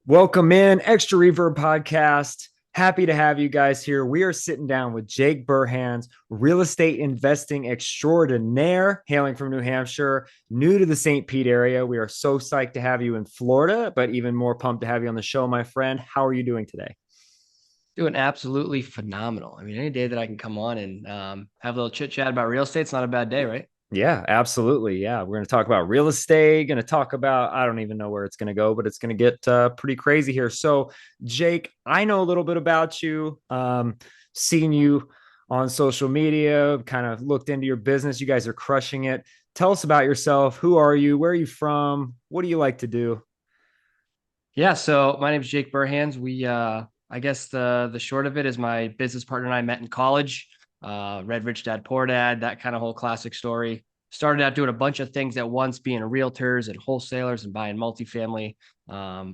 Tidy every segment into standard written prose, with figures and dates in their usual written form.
Welcome in, Extra Reverb Podcast. Happy to have you guys here. We are sitting down with Jake Burhans, real estate investing extraordinaire, hailing from New Hampshire, new to the St. Pete area. We are so psyched to have you in Florida, but even more pumped to have you on the show, my friend. How are you doing today? Doing absolutely phenomenal. I mean, any day that I can come on and have a little chit chat about real estate, it's not a bad day, right? Yeah, absolutely. Yeah, we're going to talk about real estate. Going to talk about, I don't even know where it's going to go, but it's going to get pretty crazy here. So, Jake, I know a little bit about you. Seen you on social media, kind of looked into your business. You guys are crushing it. Tell us about yourself. Who are you? Where are you from? What do you like to do? Yeah. So my name is Jake Burhans. I guess the short of it is my business partner and I met in college. Read Rich Dad Poor Dad, that kind of whole classic story. Started out doing a bunch of things at once, being realtors and wholesalers and buying multifamily.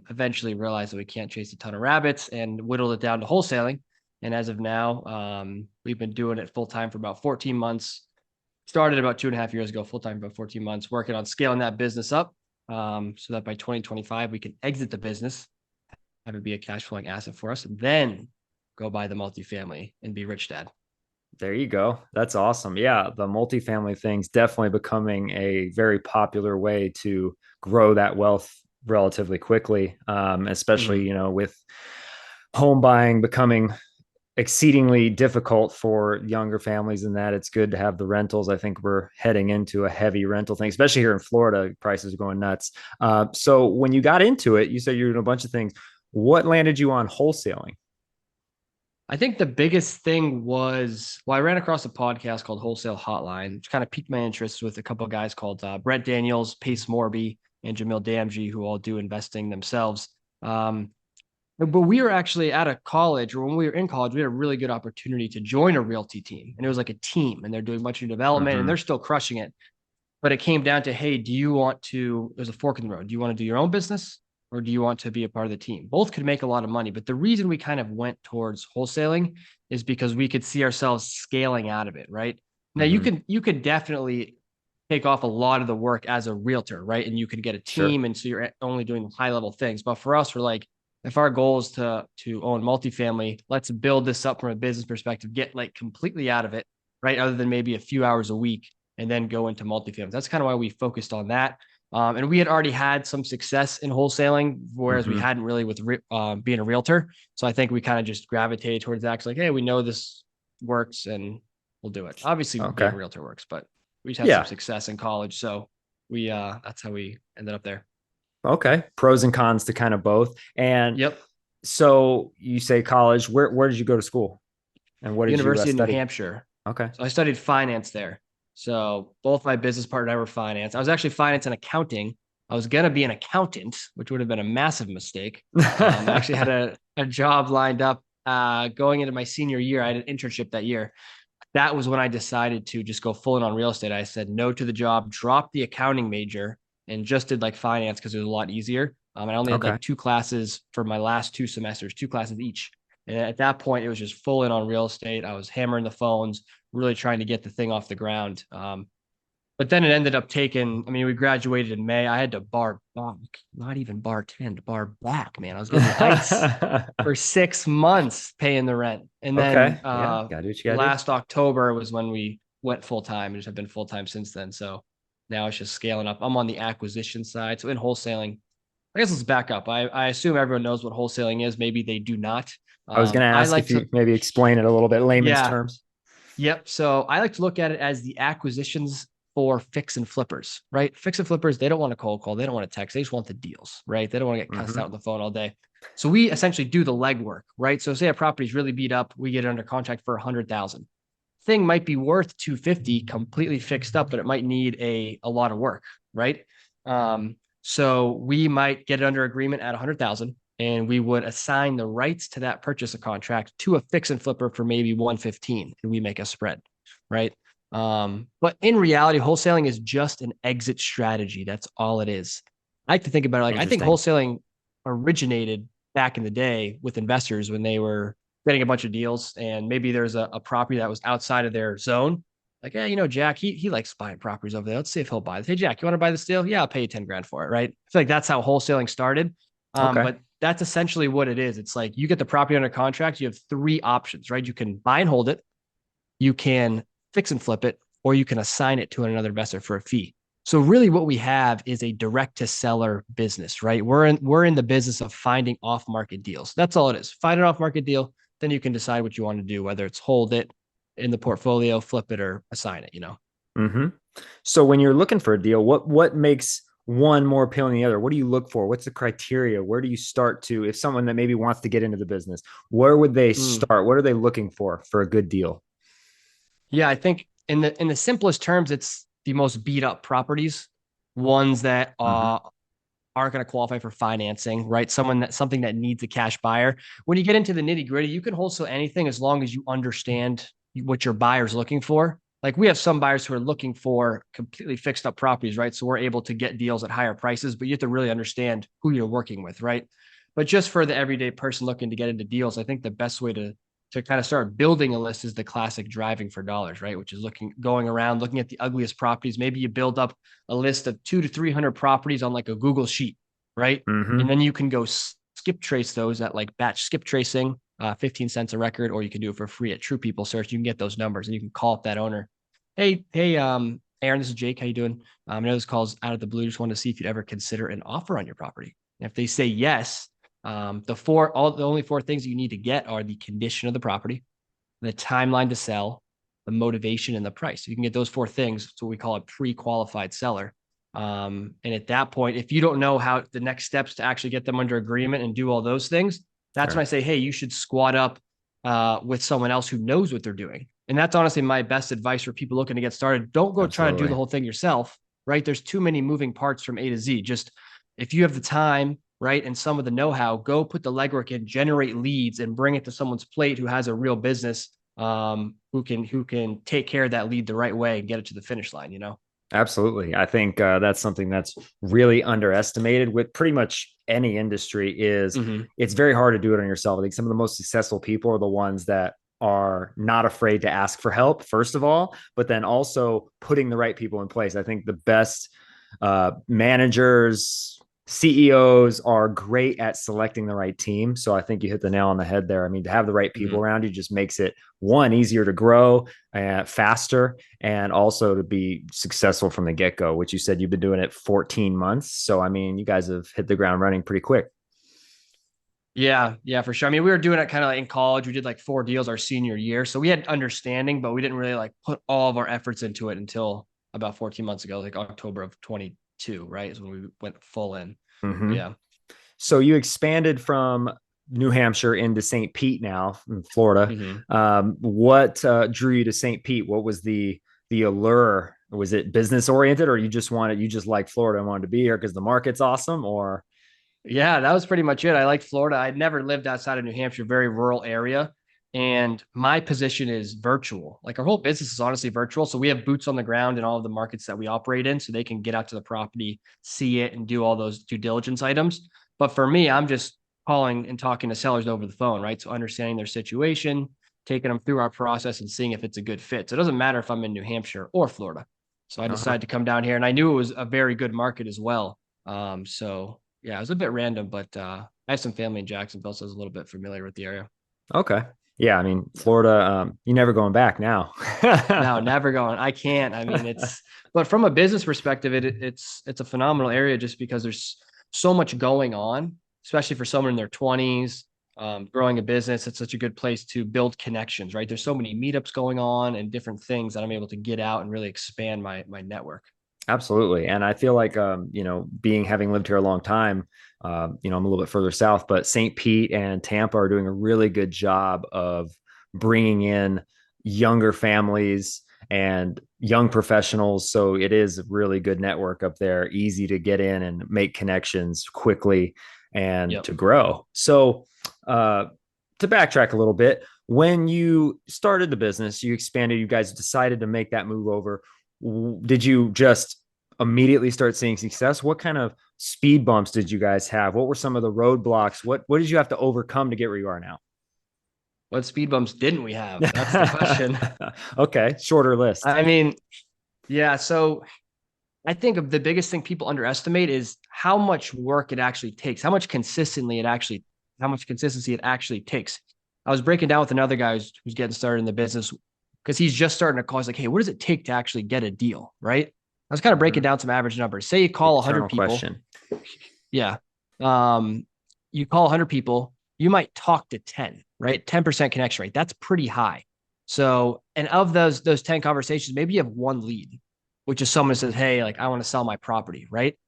Eventually realized that we can't chase a ton of rabbits and whittled it down to wholesaling. And as of now, we've been doing it full time for about 14 months. Started about 2.5 years ago, full time, about 14 months, working on scaling that business up, so that by 2025 we can exit the business, have it be a cash flowing asset for us, and then go buy the multifamily and be rich dad. There you go. That's awesome. Yeah, the multifamily thing's definitely becoming a very popular way to grow that wealth relatively quickly, especially Mm-hmm. with home buying becoming exceedingly difficult for younger families. And that it's good to have the rentals. I think we're heading into a heavy rental thing, especially here in Florida. Prices are going nuts. So when you got into it, you said you're doing a bunch of things. What landed you on wholesaling? I think the biggest thing was, well, I ran across a podcast called Wholesale Hotline, which kind of piqued my interest with a couple of guys called Brett Daniels, Pace Morby, and Jamil Damji, who all do investing themselves. Um, but we were actually at a college, or when we were in college, we had a really good opportunity to join a realty team. And it was like a team, and they're doing much new development and Mm-hmm. they're still crushing it. But it came down to, hey, do you want to, there's a fork in the road. Do you want to do your own business or do you want to be a part of the team? Both could make a lot of money. But the reason we kind of went towards wholesaling is because we could see ourselves scaling out of it, right? Now Mm-hmm. you could definitely take off a lot of the work as a realtor, right? And you could get a Sure. team. And so you're only doing high level things. But for us, we're like, if our goal is to own multifamily, let's build this up from a business perspective, get like completely out of it, right? Other than maybe a few hours a week and then go into multifamily. That's kind of why we focused on that. And we had already had some success in wholesaling, whereas we Mm-hmm. hadn't really with being a realtor. So I think we kind of just gravitated towards that. It's like, hey, we know this works and we'll do it. Obviously, being Okay. a realtor works, but we just had some Yeah. success in college. So we that's how we ended up there. Okay. Pros and cons to kind of both. And Yep. so you say college. Where did you go to school, and what did you University of New study? Hampshire. Okay. So I studied finance there. So both my business partner and I were finance. I was actually finance and accounting. I was gonna be an accountant, which would have been a massive mistake. I actually had a job lined up going into my senior year. I had an internship that year. That was when I decided to just go full in on real estate. I said no to the job, dropped the accounting major, and just did like finance because it was a lot easier. I only had Okay. like two classes for my last 2 semesters, two classes each. And at that point, it was just full in on real estate. I was hammering the phones, really trying to get the thing off the ground. But then it ended up taking, I mean, we graduated in May. I had to bar back, not even bartend, bar back, man. I was getting the ice for 6 months paying the rent. And then Okay. Yeah. Gotta do what you gotta do. last October was when we went full time and just have been full time since then. So now it's just scaling up. I'm on the acquisition side. So in wholesaling, I guess let's back up. I assume everyone knows what wholesaling is. Maybe they do not. I was gonna I ask like if to, you maybe explain it a little bit, layman's yeah, terms. yep. So I like to look at it as the acquisitions for fix and flippers, right? Fix and flippers, they don't want to cold call. They don't want to text. They just want the deals, right? They don't want to get cussed out Mm-hmm. on the phone all day. So we essentially do the legwork, right? So say a property is really beat up, we get it under contract for 100,000. Thing might be worth 250 completely fixed up, but it might need a lot of work, right? So we might get it under agreement at 100,000 and we would assign the rights to that purchase of contract to a fix and flipper for maybe 115 and we make a spread, right? But in reality, wholesaling is just an exit strategy. That's all it is. I like to think about it like I think Interesting. wholesaling originated back in the day with investors when they were getting a bunch of deals and maybe there's a property that was outside of their zone. Like, yeah, Jack, he likes buying properties over there. Let's see if he'll buy this. Hey, Jack, you want to buy this deal? Yeah, I'll pay you 10 grand for it, right? I feel like that's how wholesaling started. Okay. But that's essentially what it is. It's like you get the property under contract, you have three options, right? You can buy and hold it, you can fix and flip it, or you can assign it to another investor for a fee. So really what we have is a direct to seller business, right? We're in the business of finding off market deals. That's all it is. Find an off market deal, then you can decide what you want to do, whether it's hold it in the portfolio, flip it, or assign it. Mm-hmm. So when you're looking for a deal, what makes one more appealing than the other? What do you look for? What's the criteria? Where do you start to, if someone that maybe wants to get into the business, where would they Mm. start? What are they looking for a good deal? Yeah, I think in the simplest terms, it's the most beat up properties, ones that Mm-hmm. aren't going to qualify for financing, right? Something that needs a cash buyer. When you get into the nitty gritty, you can wholesale anything as long as you understand what your buyer's looking for. Like we have some buyers who are looking for completely fixed up properties, right? So we're able to get deals at higher prices, but you have to really understand who you're working with, right? But just for the everyday person looking to get into deals, I think the best way to kind of start building a list is the classic driving for dollars, right? Which is going around, looking at the ugliest properties. Maybe you build up a list of 200 to 300 properties on like a Google sheet, right? And Mm-hmm. then you can go skip trace those at like batch skip tracing, 15 cents a record, or you can do it for free at True People Search. You can get those numbers and you can call up that owner. Hey, Aaron, this is Jake. How you doing? I know this call's out of the blue. Just wanted to see if you'd ever consider an offer on your property. And if they say yes, the only four things you need to get are the condition of the property, the timeline to sell, the motivation, and the price. If you can get those four things, it's what we call a pre-qualified seller. And at that point, if you don't know how the next steps to actually get them under agreement and do all those things, that's when I Sure. say, hey, you should squat up with someone else who knows what they're doing. And that's honestly my best advice for people looking to get started. Don't go try to do the Absolutely. whole thing yourself, right? There's too many moving parts from A to Z. Just if you have the time, right, and some of the know-how, go put the legwork in, generate leads, and bring it to someone's plate who has a real business, who can take care of that lead the right way and get it to the finish line. Absolutely. I think that's something that's really underestimated with pretty much any industry is Mm-hmm. it's very hard to do it on yourself. I think some of the most successful people are the ones that are not afraid to ask for help, first of all, but then also putting the right people in place. I think the best managers, CEOs are great at selecting the right team. So I think you hit the nail on the head there. I mean, to have the right people Mm-hmm. around you just makes it one easier to grow, faster, and also to be successful from the get go, which you said you've been doing it 14 months. So, I mean, you guys have hit the ground running pretty quick. Yeah, yeah, for sure. I mean, we were doing it kind of like in college. We did like 4 deals our senior year. So we had understanding, but we didn't really like put all of our efforts into it until about 14 months ago, like October of 22, right? Is when we went full in. Mm-hmm. Yeah. So you expanded from New Hampshire into St. Pete now in Florida. Mm-hmm. What drew you to St. Pete? What was the allure? Was it business oriented, or you just like Florida and wanted to be here because the market's awesome? Or Yeah, that was pretty much it. I liked Florida. I'd never lived outside of New Hampshire, very rural area. And my position is virtual. Like our whole business is honestly virtual. So we have boots on the ground in all of the markets that we operate in. So they can get out to the property, see it, and do all those due diligence items. But for me, I'm just calling and talking to sellers over the phone, right? So understanding their situation, taking them through our process and seeing if it's a good fit. So it doesn't matter if I'm in New Hampshire or Florida. So I uh-huh. decided to come down here and I knew it was a very good market as well. So yeah, it was a bit random, but I have some family in Jacksonville, so I was a little bit familiar with the area. Okay. Yeah, I mean, Florida, you're never going back now. No, never going. I can't. I mean, but from a business perspective, it's a phenomenal area just because there's so much going on, especially for someone in their 20s, growing a business. It's such a good place to build connections, right? There's so many meetups going on and different things that I'm able to get out and really expand my network. Absolutely. And I feel like, having lived here a long time, I'm a little bit further south, but St. Pete and Tampa are doing a really good job of bringing in younger families and young professionals. So it is a really good network up there, easy to get in and make connections quickly and Yep. to grow. So, to backtrack a little bit, when you started the business, you expanded, you guys decided to make that move over. Did you just immediately start seeing success? What kind of speed bumps did you guys have? What were some of the roadblocks? What did you have to overcome to get where you are now? What speed bumps didn't we have? That's the question. Okay, shorter list. I mean, yeah. So I think of the biggest thing people underestimate is how much work it actually takes, how much consistency it actually takes. I was breaking down with another guy who's getting started in the business because he's just starting to call. He's like, hey, what does it take to actually get a deal? Right. I was kind of breaking Mhm. down some average numbers. Say you The call 100 eternal people. question. Yeah. Um, you call 100 people, you might talk to 10, right? 10% connection rate. That's pretty high. So, and of those 10 conversations, maybe you have one lead, which is someone who says, hey, like I want to sell my property, right?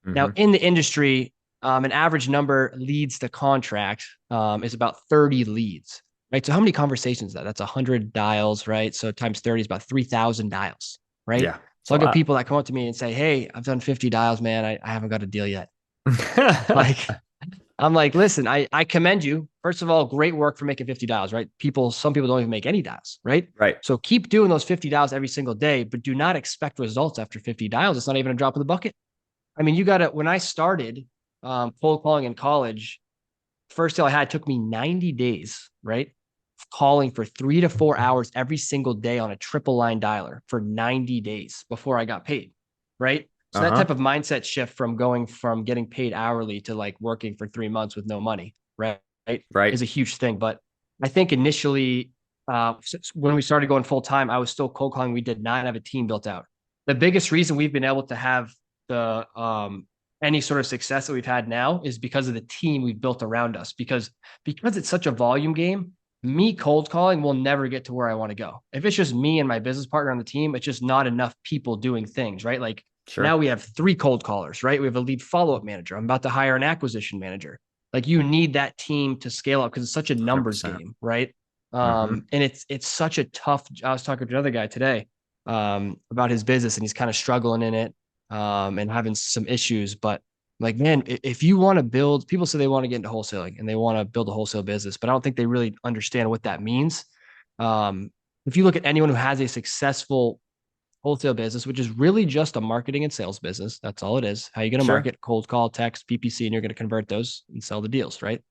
Now, Hmm. in the industry, an average number leads to contract is about 30 leads, right? So how many conversations is that? That's 100 dials, right? So times 30 is about 3,000 dials, right? Yeah, it's So a I'll get lot. people that come up to me and say, hey, I've done 50 dials, man. I haven't got a deal yet. Like, I'm like, listen, I commend you. First of all, great work for making 50 dials, right? Some people don't even make any dials, right? Right. So keep doing those 50 dials every single day, but do not expect results after 50 dials. It's not even a drop in the bucket. I mean, you got to, when I started cold calling in college, first deal I had took me 90 days, right? Calling for 3 to 4 hours every single day on a triple line dialer for 90 days before I got paid, right? So that type Uh-huh. of mindset shift from going from getting paid hourly to like working for 3 months with no money, right? Right. Is a huge thing. But I think initially, when we started going full time, I was still cold calling. We did not have a team built out. The biggest reason we've been able to have the any sort of success that we've had now is because of the team we've built around us. Because it's such a volume game, me cold calling will never get to where I want to go. If it's just me and my business partner on the team, it's just not enough people doing things, right? Like now Sure. we have 3 cold callers, right? We have a lead follow-up manager. I'm about to hire an acquisition manager. Like you need that team to scale up because it's such a numbers 100%. game, right? Hmm. And it's such a tough. I was talking to another guy today about his business, and he's kind of struggling in it and having some issues. But like, man, if you want to build, people say they want to get into wholesaling and they want to build a wholesale business, but I don't think they really understand what that means. Um, if you look at anyone who has a successful wholesale business, which is really just a marketing and sales business, that's all it is. How you going to Sure. market, cold call, text, PPC, and you're going to convert those and sell the deals, right?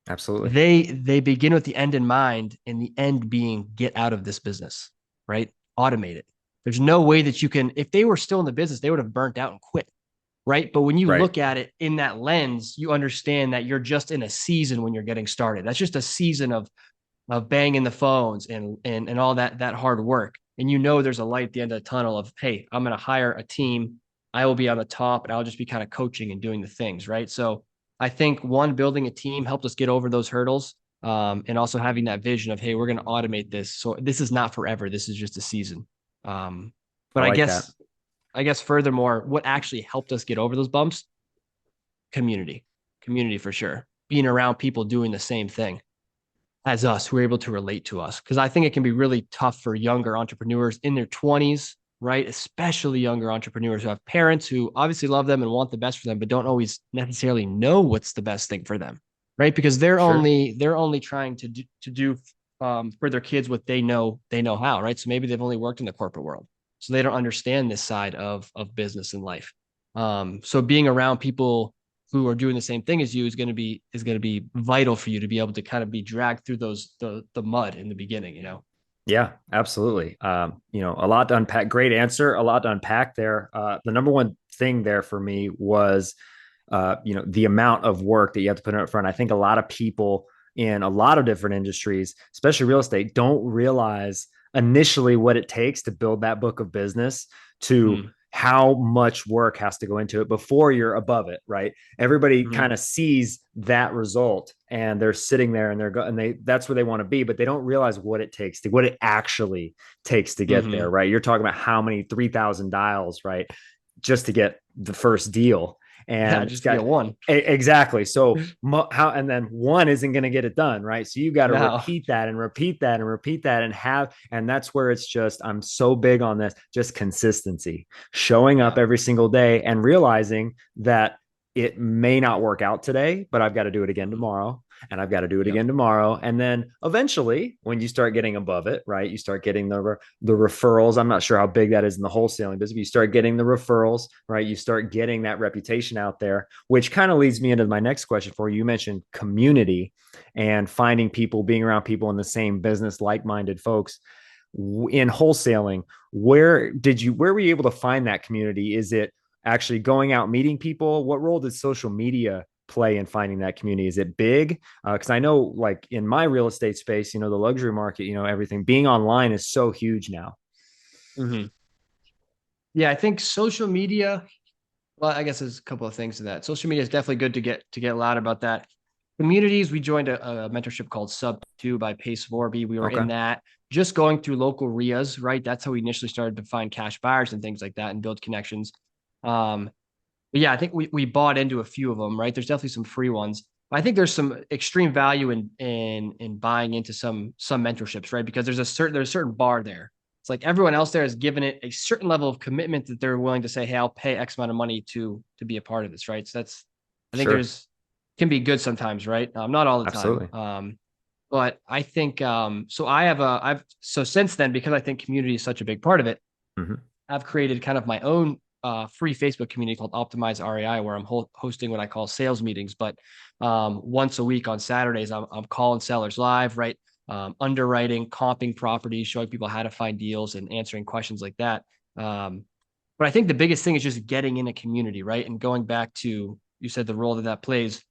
Absolutely. They begin with the end in mind, and the end being get out of this business, right? Automate it. There's no way that you can. If they were still in the business, they would have burnt out and quit, right? But when you Right. look at it in that lens, you understand that you're just in a season when you're getting started. That's just a season of banging the phones and all that hard work. And you know there's a light at the end of the tunnel of, hey, I'm going to hire a team. I will be on the top and I'll just be kind of coaching and doing the things, right? So I think one, building a team helped us get over those hurdles. And also having that vision of, hey, we're going to automate this. So this is not forever. This is just a season. Um, I but like that. I guess furthermore, what actually helped us get over those bumps? Community, community for sure. Being around people doing the same thing as us who are able to relate to us. Because I think it can be really tough for younger entrepreneurs in their 20s, right? Especially younger entrepreneurs who have parents who obviously love them and want the best for them, but don't always necessarily know what's the best thing for them, right? Because Sure. they're only trying to do for their kids what they know how, right? So maybe they've only worked in the corporate world, so they don't understand this side of business and life. So being around people who are doing the same thing as you is going to be vital for you to be able to kind of be dragged through the mud in the beginning, you know. Yeah, absolutely. A lot to unpack. Great answer. A lot to unpack there. The number one thing there for me was, the amount of work that you have to put in up front. I think a lot of people in a lot of different industries, especially real estate, don't realize initially what it takes to build that book of business, to Mm-hmm. how much work has to go into it before you're above it, right? Everybody Mm-hmm. kind of sees that result and they're sitting there and that's where they want to be, but they don't realize what it actually takes to get there, Mm-hmm. right? You're talking about how many 3,000 dials, right? Just to get the first deal. Yeah, And it's just to get got one. exactly. So how, and then one isn't going to get it done, right? So you got to No. repeat that and repeat that and repeat that and that's where it's just, I'm so big on this, just consistency, showing up Yeah. every single day and realizing that it may not work out today, but I've got to do it again Mm-hmm. tomorrow. And I've got to do it Yep. again tomorrow. And then eventually, when you start getting above it, right, you start getting the referrals. I'm not sure how big that is in the wholesaling business. But you start getting the referrals, right? You start getting that reputation out there, which kind of leads me into my next question for you. You mentioned community and finding people, being around people in the same business, like-minded folks in wholesaling. Where were you able to find that community? Is it actually going out meeting people? What role does social media play in finding that community? Is it big? Because I know, like in my real estate space, the luxury market, everything being online is so huge now. Mhm. Yeah, I think social media. Well, I guess there's a couple of things to that. Social media is definitely good to get loud about that. Communities, we joined a mentorship called Sub 2 by Pace Vorby. We were in Okay, that, just going through local RIAs, right? That's how we initially started to find cash buyers and things like that and build connections. Um, but yeah, I think we bought into a few of them, right? There's definitely some free ones. I think there's some extreme value in buying into some mentorships, right? Because there's a certain bar there. It's like everyone else there has given it a certain level of commitment that they're willing to say, "Hey, I'll pay X amount of money to be a part of this," right? So that's, I think sure, there's can be good sometimes, right? Not all the time. absolutely. But I think so. I've so since then, because I think community is such a big part of it, Hmm. I've created kind of my own free Facebook community called Optimize REI, where I'm hosting what I call sales meetings. But once a week on Saturdays, I'm calling sellers live, right? Underwriting, comping properties, showing people how to find deals and answering questions like that. But I think the biggest thing is just getting in a community, right? And going back to, you said the role that plays.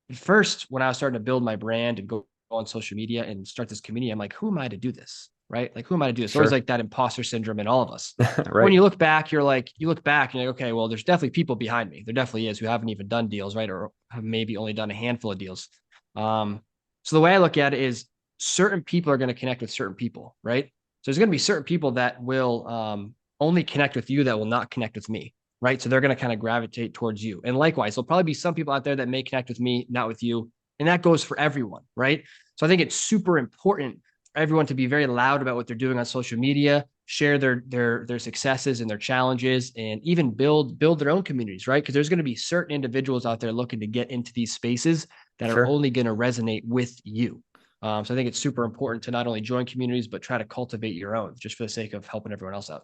At first, when I was starting to build my brand and go on social media and start this community, I'm like, who am I to do this? Right? Like, who am I to do this? It's always Sure. like that imposter syndrome in all of us. When Right. you look back, you look back and you're like, okay, well, there's definitely people behind me. There definitely is, who haven't even done deals, right? Or have maybe only done a handful of deals. Um, so the way I look at it is, certain people are going to connect with certain people, right? So there's going to be certain people that will only connect with you, that will not connect with me, right? So they're going to kind of gravitate towards you. And likewise, there'll probably be some people out there that may connect with me, not with you. And that goes for everyone, right? So I think it's super important for everyone to be very loud about what they're doing on social media, share their successes and their challenges, and even build their own communities, right? Because there's going to be certain individuals out there looking to get into these spaces that are Sure. only going to resonate with you. So I think it's super important to not only join communities, but try to cultivate your own, just for the sake of helping everyone else out.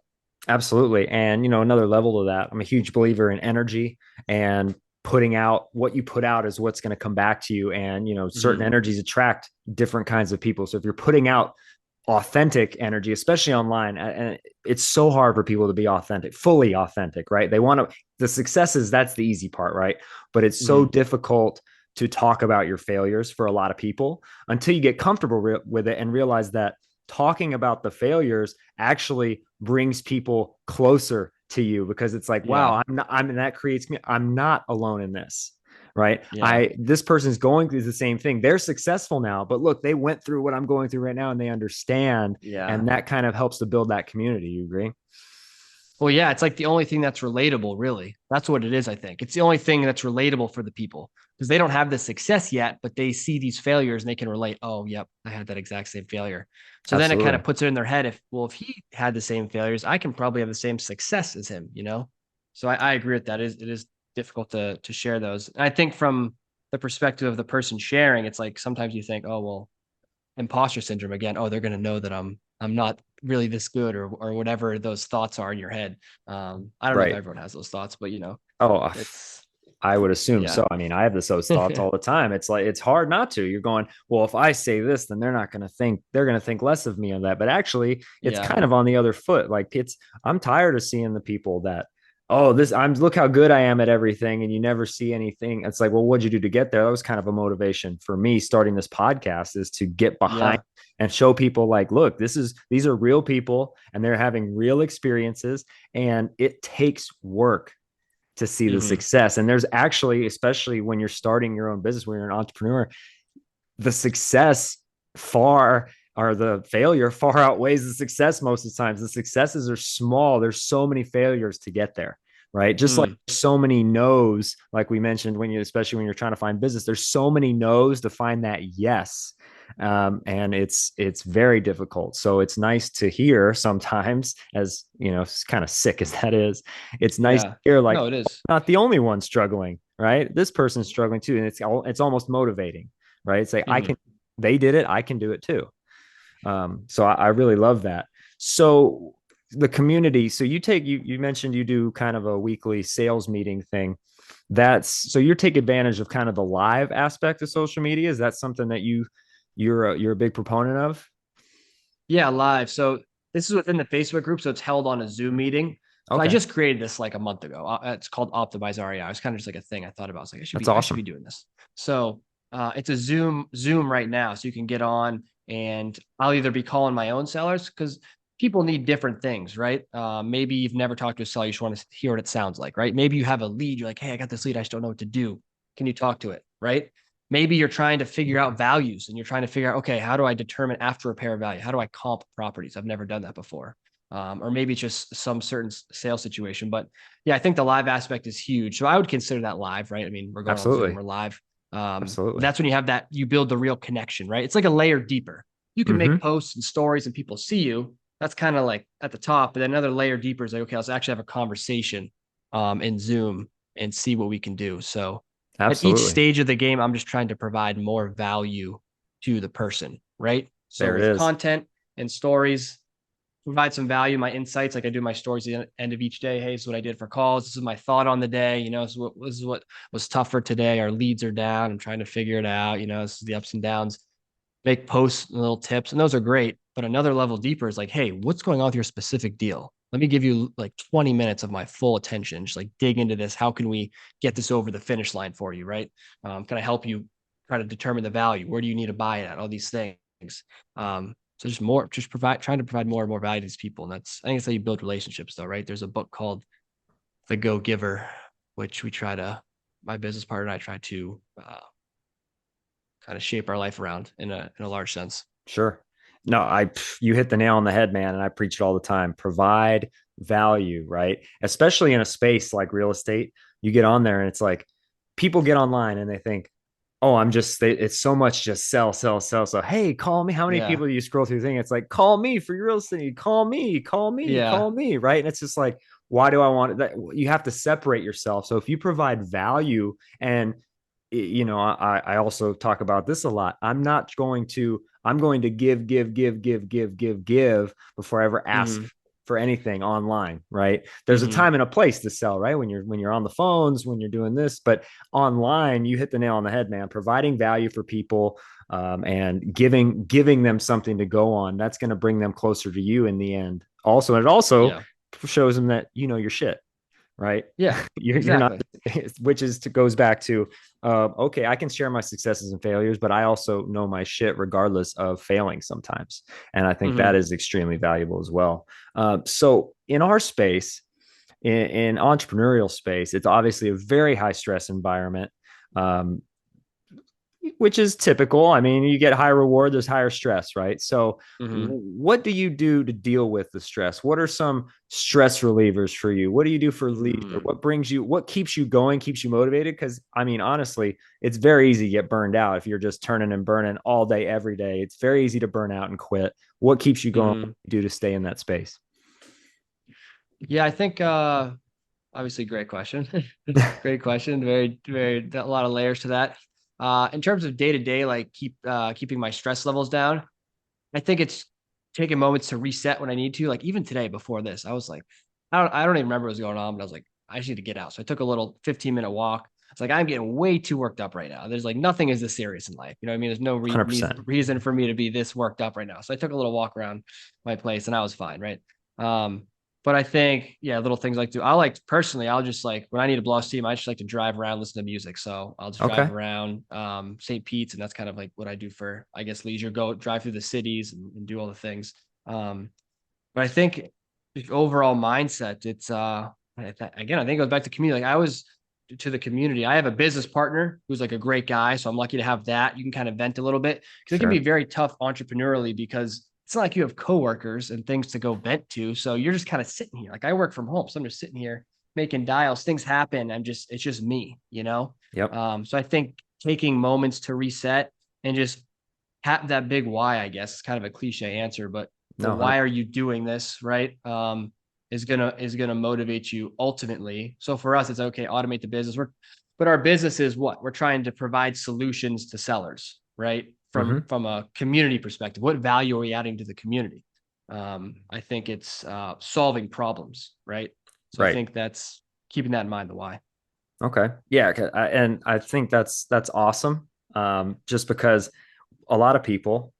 Absolutely. And, another level to that, I'm a huge believer in energy and putting out what you put out is what's going to come back to you. And, certain Mm-hmm. energies attract different kinds of people. So if you're putting out authentic energy, especially online, and it's so hard for people to be authentic, fully authentic, right? They want to, the successes, that's the easy part, right? But it's so Mm-hmm. difficult to talk about your failures for a lot of people until you get comfortable with it and realize that talking about the failures actually brings people closer to you because it's like, Yeah. wow, and that creates me. I'm not alone in this, right? Yeah. This person's going through the same thing. They're successful now, but look, they went through what I'm going through right now and they understand. Yeah. And that kind of helps to build that community. You agree? Well, yeah, it's like the only thing that's relatable, really. That's what it is, I think. It's the only thing that's relatable for the people, because they don't have the success yet, but they see these failures and they can relate. Oh, yep, I had that exact same failure. So then it kind Absolutely. of puts it in their head, if he had the same failures, I can probably have the same success as him, you know? So I agree with that. It is difficult to share those. And I think from the perspective of the person sharing, it's like sometimes you think, oh, well, imposter syndrome again. Oh, they're going to know that I'm not really this good, or whatever those thoughts are in your head. I don't know if Right. everyone has those thoughts, but Oh, it's I would assume yeah. so. I mean, I have those thoughts all the time. It's like it's hard not to. You're going, well, if I say this, then they're going to think less of me on that. But actually, it's Yeah. kind of on the other foot. Like I'm tired of seeing the people that, oh, I'm look how good I am at everything, and you never see anything. It's like, well, what'd you do to get there? That was kind of a motivation for me starting this podcast is to get behind Yeah. and show people like, look, these are real people and they're having real experiences, and it takes work to see the Hmm. success. And there's actually, especially when you're starting your own business, when you're an entrepreneur, the success far or the failure far outweighs the success most of the times. The successes are small. There's so many failures to get there, right? Just like Mm. so many no's, like we mentioned, especially when you're trying to find business, there's so many no's to find that yes. And it's very difficult. So it's nice to hear sometimes, as it's kind of sick as that is. It's nice to Yeah. hear like No, it is. not the only one struggling, right? This person's struggling too, and it's almost motivating, right? It's like Hmm. they did it, I can do it too. So I really love that. So the community, so you mentioned you do kind of a weekly sales meeting thing. That's so you take advantage of kind of the live aspect of social media. Is that something that you're a big proponent of? Yeah, live. So this is within the Facebook group, so it's held on a Zoom meeting. So I Okay. just created this like a month ago. It's called Optimize REI. It's kind of just like a thing I thought about. I was like, That's I should be awesome. doing this. So it's a Zoom right now, so you can get on, and I'll either be calling my own sellers because people need different things, right? Maybe you've never talked to a seller, you just want to hear what it sounds like, right? Maybe you have a lead, you're like, hey, I got this lead, I just don't know what to do. Can you talk to it, right? Maybe you're trying to figure out values and you're trying to figure out, okay, how do I determine after repair value? How do I comp properties? I've never done that before. Or maybe it's just some certain sales situation. But yeah, I think the live aspect is huge. So I would consider that live, right? I mean, we're going on Zoom, Absolutely. we're live. Absolutely. That's when you have that, you build the real connection, right? It's like a layer deeper. You can make Hmm. posts and stories and people see you. That's kind of like at the top. But then another layer deeper is like, okay, let's actually have a conversation in Zoom and see what we can do. So at each Absolutely. stage of the game, I'm just trying to provide more value to the person, right? So There it with is. content and stories, provide some value, my insights. Like I do my stories at the end of each day. Hey, this is what I did for calls. This is my thought on the day. This is what was tough for today. Our leads are down. I'm trying to figure it out. This is the ups and downs. Make posts and little tips, and those are great. But another level deeper is like, hey, what's going on with your specific deal? Let me give you like 20 minutes of my full attention. Just like dig into this. How can we get this over the finish line for you? Right? Can I help you try to determine the value? Where do you need to buy it at? All these things. So just trying to provide more and more value to these people. And I think that's how you build relationships though, right? There's a book called The Go Giver, which my business partner and I try to kind of shape our life around in a large sense. Sure. No, you hit the nail on the head, man. And I preach it all the time. Provide value, right? Especially in a space like real estate. You get on there and it's like people get online and they think, oh, it's so much just sell, sell, sell. So, hey, call me. How many Yeah. people do you scroll through the thing? It's like, call me for your real estate. Call me, call me, Yeah. call me, right? And it's just like, why do I want that? You have to separate yourself. So if you provide value and I also talk about this a lot. I'm going to give before I ever ask Mm-hmm. for anything online, right? There's a Mm-hmm. time and a place to sell, right? When you're on the phones, when you're doing this, but online, you hit the nail on the head, man. Providing value for people, and giving them something to go on, that's going to bring them closer to you in the end. Also, and it also Yeah. shows them that you know your shit, right? Yeah. You're not, Exactly. which is to goes back to, okay, I can share my successes and failures, but I also know my shit regardless of failing sometimes, and I think that Mm-hmm. is extremely valuable as well. So in our space, in entrepreneurial space, it's obviously a very high stress environment. Um, which is typical. I mean, you get high reward, there's higher stress, right? So, Mm-hmm. what do you do to deal with the stress? What are some stress relievers for you? What do you do for leads, or Mm. what keeps you going, keeps you motivated? Because I mean, honestly, it's very easy to get burned out if you're just turning and burning all day, every day. It's very easy to burn out and quit. What keeps you going? What Mm-hmm. do you do to stay in that space? Yeah, I think obviously great question. Great question. Very, very a lot of layers to that. In terms of day to day, like keeping my stress levels down, I think it's taking moments to reset when I need to. Like even today before this, I was like, I don't even remember what was going on, but I was like, I just need to get out. So I took a little 15-minute walk. It's like I'm getting way too worked up right now. There's like nothing is this serious in life. You know what I mean? There's no 100%. reason for me to be this worked up right now. So I took a little walk around my place and I was fine, right? Um, but I think, yeah, little things like I like personally, I'll just like when I need to blow steam, I just like to drive around, listen to music. So I'll just drive Okay. around St. Pete's, and that's kind of like what I do for, I guess, leisure. Go drive through the cities and do all the things. Um, but I think the overall mindset, it's again, I think it goes back to community. Like I was to the community. I have a business partner who's like a great guy, so I'm lucky to have that. You can kind of vent a little bit because it can be Sure. very tough entrepreneurially because it's not like you have coworkers and things to go vent to. So you're just kind of sitting here. Like I work from home, so I'm just sitting here making dials. Things happen. It's just me, you know. Yep. So I think taking moments to reset and just have that big why, I guess, is kind of a cliche answer, but the No, why are 100%. you doing this, right? Is gonna motivate you ultimately. So for us, it's okay, automate the business. But our business is what? We're trying to provide solutions to sellers, right? Mm-hmm. From a community perspective, what value are we adding to the community? I think it's solving problems, right? So I Right. think that's keeping that in mind, the why. Okay. Yeah. And I think that's awesome. Just because a lot of people,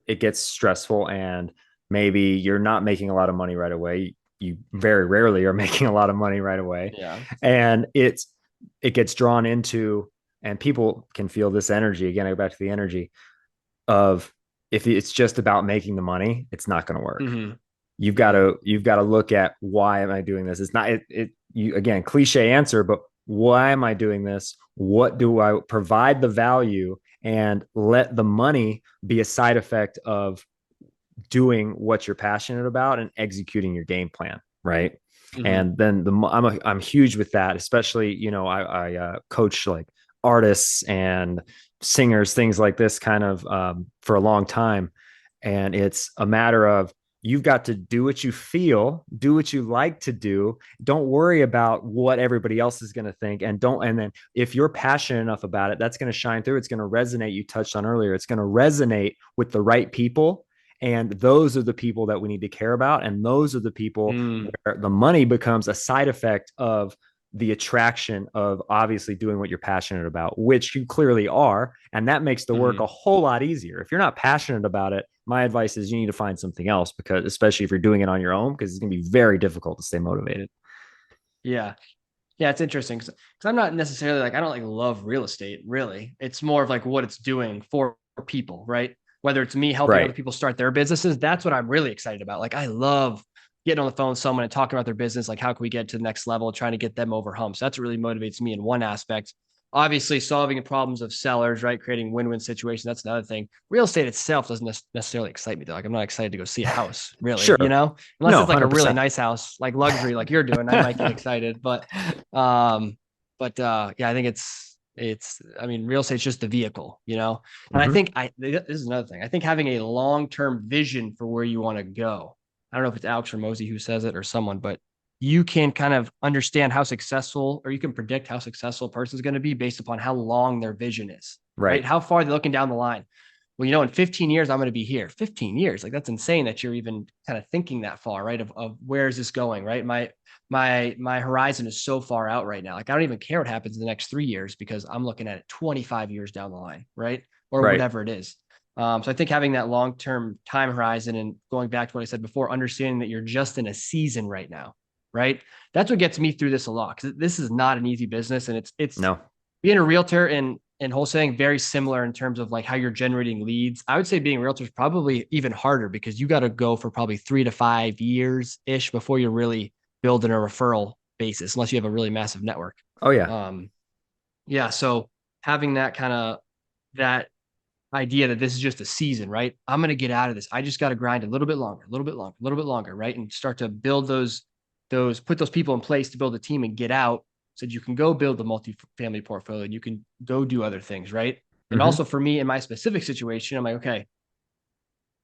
it gets stressful and maybe you're not making a lot of money right away. you very rarely are making a lot of money right away. Yeah. And it gets drawn into, and people can feel this energy. Again, I go back to the energy of, if it's just about making the money, it's not going to work. Mm-hmm. You've got to look at, why am I doing this? It's not it you, again, cliche answer, but why am I doing this? What do I provide the value, and let the money be a side effect of doing what you're passionate about and executing your game plan, right? Mm-hmm. And then I'm huge with that, especially, I coach like artists and singers, things like this, kind of, for a long time. And it's a matter of, you've got to do what you feel, do what you like to do. Don't worry about what everybody else is going to think. And then if you're passionate enough about it, that's going to shine through. It's going to resonate. You touched on earlier, it's going to resonate with the right people. And those are the people that we need to care about. And those are the people Mm. where the money becomes a side effect of the attraction of obviously doing what you're passionate about, which you clearly are. And that makes the work Mm-hmm. a whole lot easier. If you're not passionate about it, my advice is you need to find something else, because especially if you're doing it on your own, because it's going to be very difficult to stay motivated. Yeah. Yeah, it's interesting because I'm not necessarily like, I don't like love real estate, really. It's more of like what it's doing for people, right? Whether it's me helping other Right. people start their businesses, that's what I'm really excited about. Like, I love getting on the phone with someone and talking about their business. Like, how can we get to the next level, trying to get them over humps? That's what really motivates me in one aspect. Obviously, solving the problems of sellers, right? Creating win-win situations. That's another thing. Real estate itself doesn't necessarily excite me though. Like, I'm not excited to go see a house, really, Sure. unless No, it's like a really 100%. nice house, like luxury, like you're doing, I might get excited. Um, yeah, I think I mean, real estate's just the vehicle. And I Mm-hmm. think this is another thing. I think having a long-term vision for where you want to go. I don't know if it's Alex or Mosey who says it or someone, but you can kind of understand how successful, or you can predict how successful a person's going to be based upon how long their vision is, right? Right. How far they're looking down the line. Well, in 15 years, I'm going to be here. 15 years. Like, that's insane that you're even kind of thinking that far, right? Of where is this going, right? My horizon is so far out right now. Like, I don't even care what happens in the next 3 years because I'm looking at it 25 years down the line, right? Or Right. whatever it is. So I think having that long-term time horizon, and going back to what I said before, understanding that you're just in a season right now, right? That's what gets me through this a lot, because this is not an easy business, and it's No. being a realtor and wholesaling very similar in terms of like how you're generating leads. I would say being a realtor is probably even harder because you got to go for probably 3 to 5 years ish before you're really building a referral basis, unless you have a really massive network. Oh, yeah. Um, yeah. So having that idea that this is just a season, right? I'm going to get out of this. I just got to grind a little bit longer, a little bit longer, a little bit longer, right? And start to build put those people in place to build a team and get out, so that you can go build the multifamily portfolio and you can go do other things, right? And Mm-hmm. also for me in my specific situation, I'm like, okay,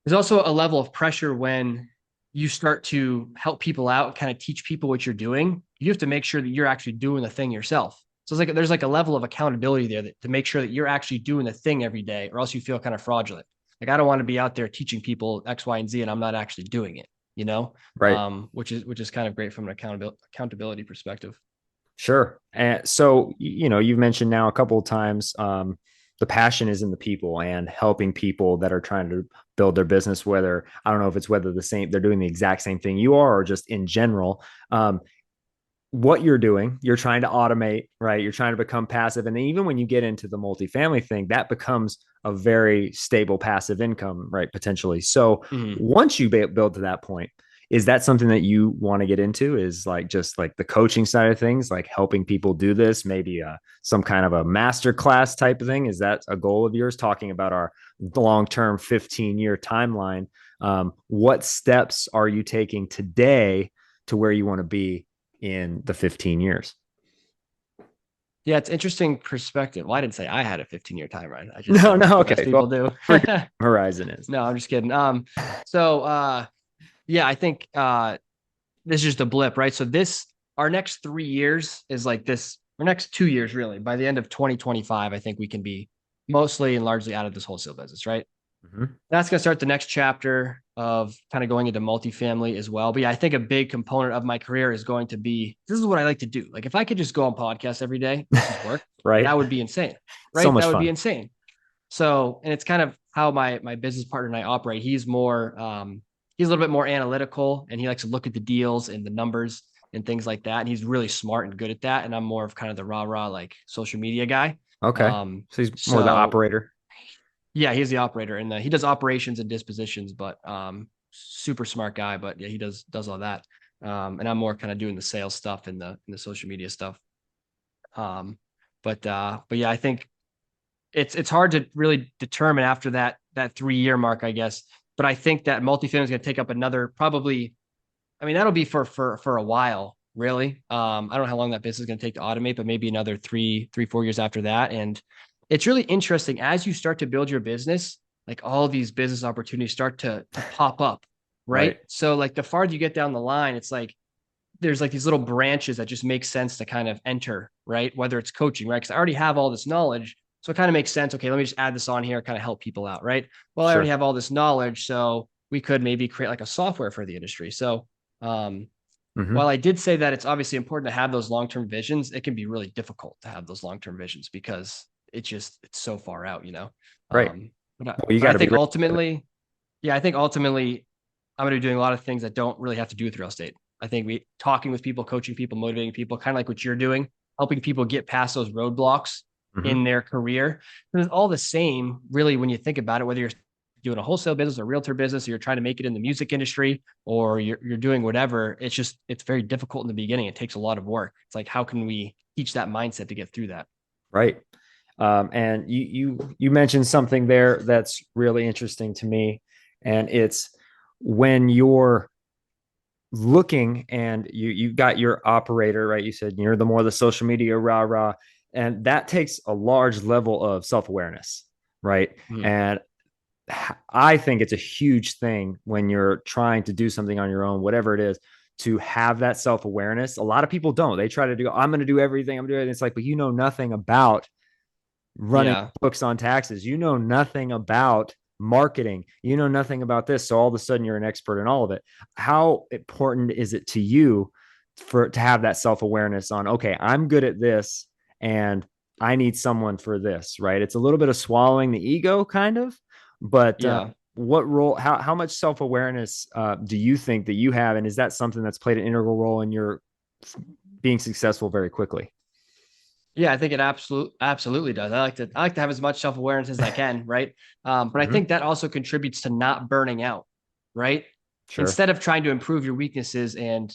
there's also a level of pressure when you start to help people out and kind of teach people what you're doing. You have to make sure that you're actually doing the thing yourself. So it's like there's like a level of accountability there to make sure that you're actually doing the thing every day, or else you feel kind of fraudulent. Like, I don't want to be out there teaching people X, Y, and Z, and I'm not actually doing it. Right. Which is kind of great from an accountability perspective. Sure. And so, you've mentioned now a couple of times, the passion is in the people and helping people that are trying to build their business, whether, I don't know if it's whether they're doing the exact same thing you are, or just in general. What you're doing, you're trying to automate, right? You're trying to become passive. And then even when you get into the multifamily thing, that becomes a very stable passive income, right? Potentially. So Mhm. once you build to that point, is that something that you want to get into? Is like just like the coaching side of things, like helping people do this, maybe some kind of a master class type of thing? Is that a goal of yours, talking about our long-term 15-year timeline? What steps are you taking today to where you want to be in the 15 years? Yeah, it's interesting perspective. Well, I didn't say I had a 15-year timeline. I just No, said no. most Okay. Well, people do. forget Horizon is. No, I'm just kidding. So yeah, I think this is just a blip, right? So our next 3 years is like this, our next 2 years, really. By the end of 2025, I think we can be mostly and largely out of this wholesale business, right? Mm-hmm. That's going to start the next chapter of kind of going into multifamily as well. But yeah, I think a big component of my career is going to be, this is what I like to do. Like, if I could just go on podcasts every day versus work, Right. that would be insane, So right? much That would be fun. insane. So, and it's kind of how my business partner and I operate. He's more he's a little bit more analytical and he likes to look at the deals and the numbers and things like that. And he's really smart and good at that. And I'm more of kind of the rah like social media guy. Okay. So he's more the So operator. yeah, he's the operator and he does operations and dispositions, but super smart guy. But yeah, he does all that. And I'm more kind of doing the sales stuff and the social media stuff. Um, but yeah, I think it's hard to really determine after that 3 year mark, I guess. But I think that multifamily is going to take up another probably. I mean, that'll be for a while, really. I don't know how long that business is going to take to automate, but maybe another 4 years after that. And it's really interesting as you start to build your business, like all these business opportunities start to pop up, Right. right? So like the farther you get down the line, it's like there's like these little branches that just make sense to kind of enter, right? Whether it's coaching, right? Because I already have all this knowledge. So it kind of makes sense. Okay, let me just add this on here, kind of help people out, right? Well, I already Sure. have all this knowledge. So we could maybe create like a software for the industry. So while Hmm. I did say that it's obviously important to have those long-term visions, it can be really difficult to have those long-term visions because it's so far out, you know. Right. Um, but I, Well, you but got I to be think ready for it. ultimately, yeah, I think ultimately I'm going to be doing a lot of things that don't really have to do with real estate. I think we talking with people, coaching people, motivating people, kind of like what you're doing, helping people get past those roadblocks Hmm. in their career. And it's all the same, really, when you think about it, whether you're doing a wholesale business or realtor business, or you're trying to make it in the music industry, or you're doing whatever. It's very difficult in the beginning. It takes a lot of work. It's like, how can we teach that mindset to get through that? Right. And you mentioned something there that's really interesting to me, and it's when you're looking and you've got your operator, right? You said you're the more the social media rah, and that takes a large level of self-awareness, right? Mm-hmm. And I think it's a huge thing when you're trying to do something on your own, whatever it is, to have that self awareness. A lot of people don't. They try to do, I'm going to do everything. I'm doing it. It's like, but you know nothing about running Yeah. books on taxes. You know nothing about marketing. You know nothing about this. So all of a sudden you're an expert in all of it. How important is it to you for to have that self-awareness on, okay, I'm good at this and I need someone for this, right? It's a little bit of swallowing the ego kind of, but Yeah. what role, how much self-awareness do you think that you have? And is that something that's played an integral role in your being successful very quickly? Yeah, I think it absolutely does. I like to have as much self awareness as I can, right? But I Mm-hmm. think that also contributes to not burning out, right? Sure. Instead of trying to improve your weaknesses and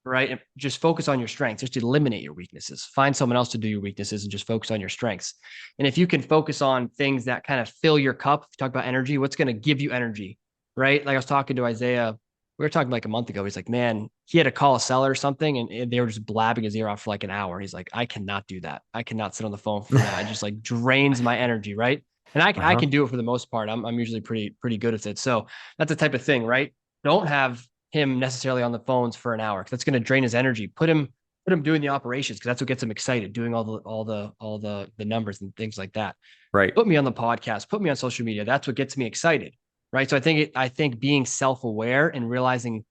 right, just focus on your strengths. Just eliminate your weaknesses. Find someone else to do your weaknesses and just focus on your strengths. And if you can focus on things that kind of fill your cup, if you talk about energy, what's going to give you energy, right? Like I was talking to Isaiah, we were talking like a month ago. He's like, man, he had to call a seller or something and they were just blabbing his ear off for like an hour. He's like, I cannot do that. I cannot sit on the phone for that. It just like drains my energy, right? And I Uh-huh. can do it for the most part. I'm usually pretty good at it. So that's the type of thing, right? Don't have him necessarily on the phones for an hour because that's going to drain his energy. Put him doing the operations because that's what gets him excited, doing all the numbers and things like that. Right. Put me on the podcast, put me on social media. That's what gets me excited, right? So I think being self aware and realizing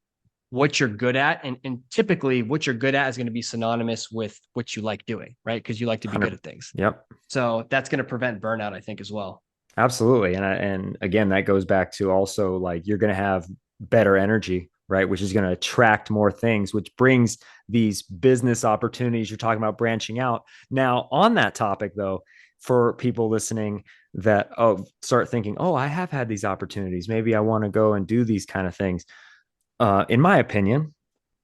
what you're good at, and typically what you're good at is going to be synonymous with what you like doing, right? Because you like to be good 100. at things. Yep. So that's going to prevent burnout, I think, as well. Absolutely. And again, that goes back to also like you're going to have better energy, right? Which is going to attract more things, which brings these business opportunities. You're talking about branching out. Now, on that topic, though, for people listening that start thinking, oh, I have had these opportunities. Maybe I want to go and do these kind of things. In my opinion,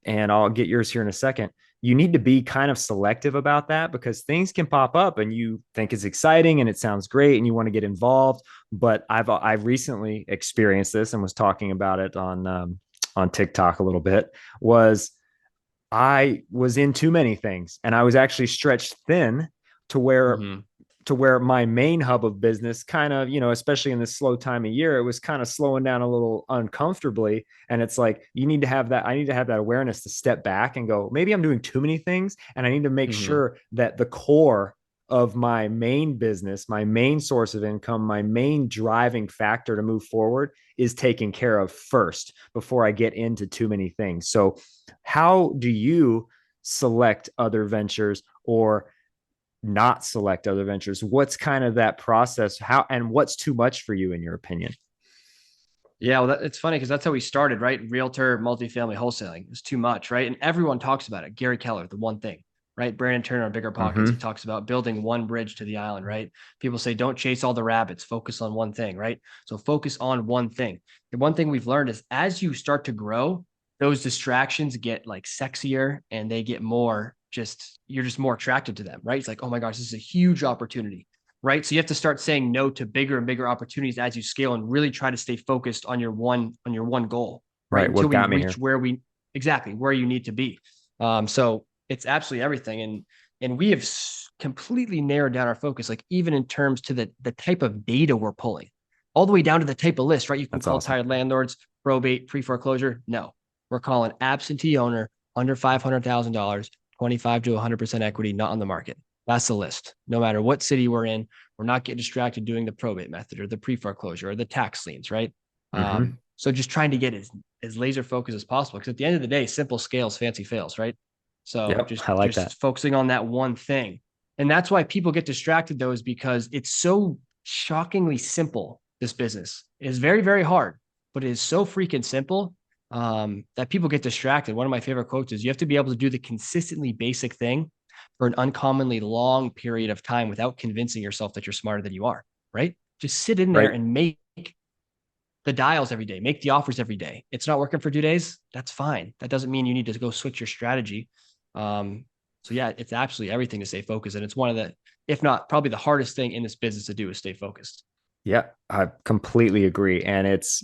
and I'll get yours here in a second. You need to be kind of selective about that because things can pop up and you think it's exciting and it sounds great and you want to get involved. But I've recently experienced this and was talking about it on TikTok a little bit. Was I was in too many things and I was actually stretched thin to where Mm-hmm. my main hub of business kind of, especially in this slow time of year, it was kind of slowing down a little uncomfortably. And it's like, you need to have that. I need to have that awareness to step back and go, maybe I'm doing too many things. And I need to make Mm-hmm. sure that the core of my main business, my main source of income, my main driving factor to move forward is taken care of first before I get into too many things. So, how do you select other ventures or not select other ventures? What's kind of that process? How and what's too much for you in your opinion? Yeah, well, it's funny because that's how we started, right? Realtor, multifamily, wholesaling. It's too much, right? And everyone talks about it. Gary Keller, the one thing, right? Brandon Turner, Bigger Pockets. He Mm-hmm. talks about building one bridge to the island, right? People say, don't chase all the rabbits, focus on one thing, right? So focus on one thing. The one thing we've learned is as you start to grow, those distractions get like sexier and they get more just, you're just more attracted to them, right? It's like, oh my gosh, this is a huge opportunity, right? So you have to start saying no to bigger and bigger opportunities as you scale and really try to stay focused on your one goal, right? Right. Until What we got me reach here? where we exactly where you need to be. So it's absolutely everything. And we have completely narrowed down our focus, like even in terms to the type of data we're pulling, all the way down to the type of list, right? You can That's call awesome. tired landlords, probate, pre-foreclosure. No, we're calling absentee owner under $500,000, 25 to 100% equity, not on the market. That's the list. No matter what city we're in, we're not getting distracted doing the probate method or the pre-foreclosure or the tax liens, right? Mm-hmm. So just trying to get as laser focused as possible. Because at the end of the day, simple scales, fancy fails, right? So Yep. I like that. just focusing on that one thing. And that's why people get distracted though, is because it's so shockingly simple. This business is very, very hard, but it is so freaking simple that people get distracted. One of my favorite quotes is you have to be able to do the consistently basic thing for an uncommonly long period of time without convincing yourself that you're smarter than you are, right? Just sit in there Right. and make the dials every day, make the offers every day. It's not working for 2 days. That's fine. That doesn't mean you need to go switch your strategy. Um, so yeah, it's absolutely everything to stay focused. And it's one of the, if not probably the hardest thing in this business to do is stay focused. Yeah, I completely agree. And it's,